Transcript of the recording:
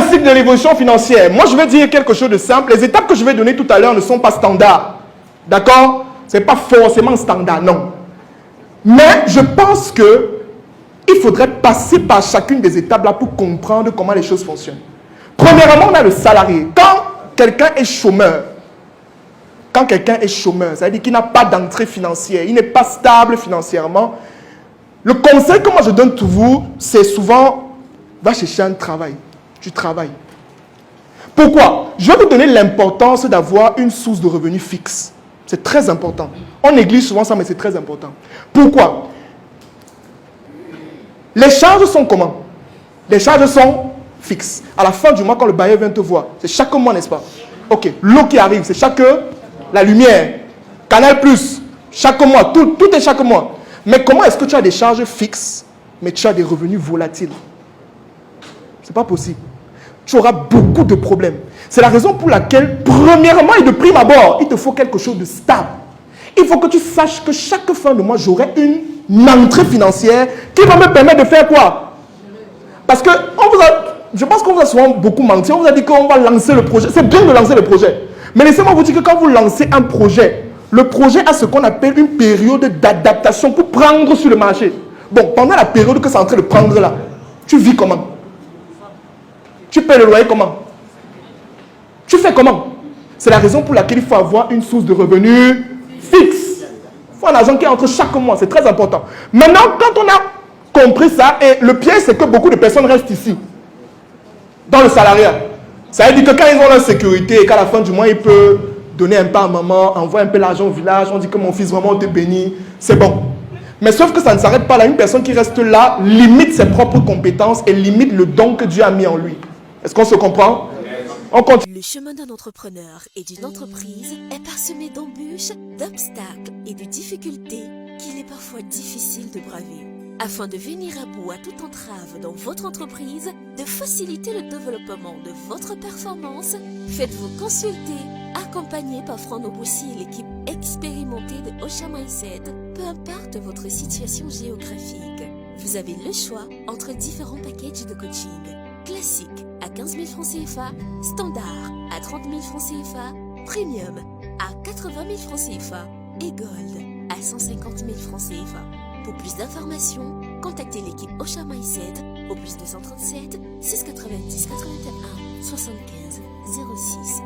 cycle de l'évolution financière. Moi, je vais dire quelque chose de simple. Les étapes que je vais donner tout à l'heure ne sont pas standards. D'accord? Ce n'est pas forcément standard, non. Mais je pense que il faudrait passer par chacune des étapes là pour comprendre comment les choses fonctionnent. Premièrement, on a le salarié. Quand quelqu'un est chômeur, ça veut dire qu'il n'a pas d'entrée financière, il n'est pas stable financièrement, le conseil que moi je donne pour vous, c'est souvent, va chercher un travail. Tu travailles. Pourquoi? Je vais vous donner l'importance d'avoir une source de revenus fixe. C'est très important. On néglige souvent ça, mais c'est très important. Pourquoi? Les charges sont comment? Les charges sont fixes. À la fin du mois, quand le bailleur vient te voir, c'est chaque mois, n'est-ce pas? Ok. L'eau qui arrive, c'est chaque... La lumière, Canal+, chaque mois, tout est chaque mois. Mais comment est-ce que tu as des charges fixes, mais tu as des revenus volatiles? C'est pas possible. Tu auras beaucoup de problèmes. C'est la raison pour laquelle, premièrement et de prime abord, il te faut quelque chose de stable. Il faut que tu saches que chaque fin de mois, j'aurai une entrée financière qui va me permettre de faire quoi? Parce que je pense qu'on vous a souvent beaucoup menti. On vous a dit qu'on va lancer le projet. C'est bien de lancer le projet. Mais laissez-moi vous dire que quand vous lancez un projet, le projet a ce qu'on appelle une période d'adaptation pour prendre sur le marché. Bon, pendant la période que c'est en train de prendre là, tu vis comment? Tu paies le loyer comment? Tu fais comment? C'est la raison pour laquelle il faut avoir une source de revenus fixe. Il faut un argent qui entre chaque mois, c'est très important. Maintenant, quand on a compris ça, et le piège, c'est que beaucoup de personnes restent ici, dans le salariat. Ça veut dire que quand ils ont leur sécurité et qu'à la fin du mois, ils peuvent donner un peu à maman, envoyer un peu l'argent au village, on dit que mon fils vraiment te bénit, c'est bon. Mais sauf que ça ne s'arrête pas là. Une personne qui reste là limite ses propres compétences et limite le don que Dieu a mis en lui. Est-ce qu'on se comprend? On continue. Le chemin d'un entrepreneur et d'une entreprise est parsemé d'embûches, d'obstacles et de difficultés qu'il est parfois difficile de braver. Afin de venir à bout à toute entrave dans votre entreprise, de faciliter le développement de votre performance, faites-vous consulter, accompagné par Franck Noboussi et l'équipe expérimentée de Osha Mindset, peu importe votre situation géographique. Vous avez le choix entre différents packages de coaching. Classique à 15 000 francs CFA, standard à 30 000 francs CFA, premium à 80 000 francs CFA et gold à 150 000 francs CFA. Pour plus d'informations, contactez l'équipe Osha Mindset au plus 237 690 81 75 06.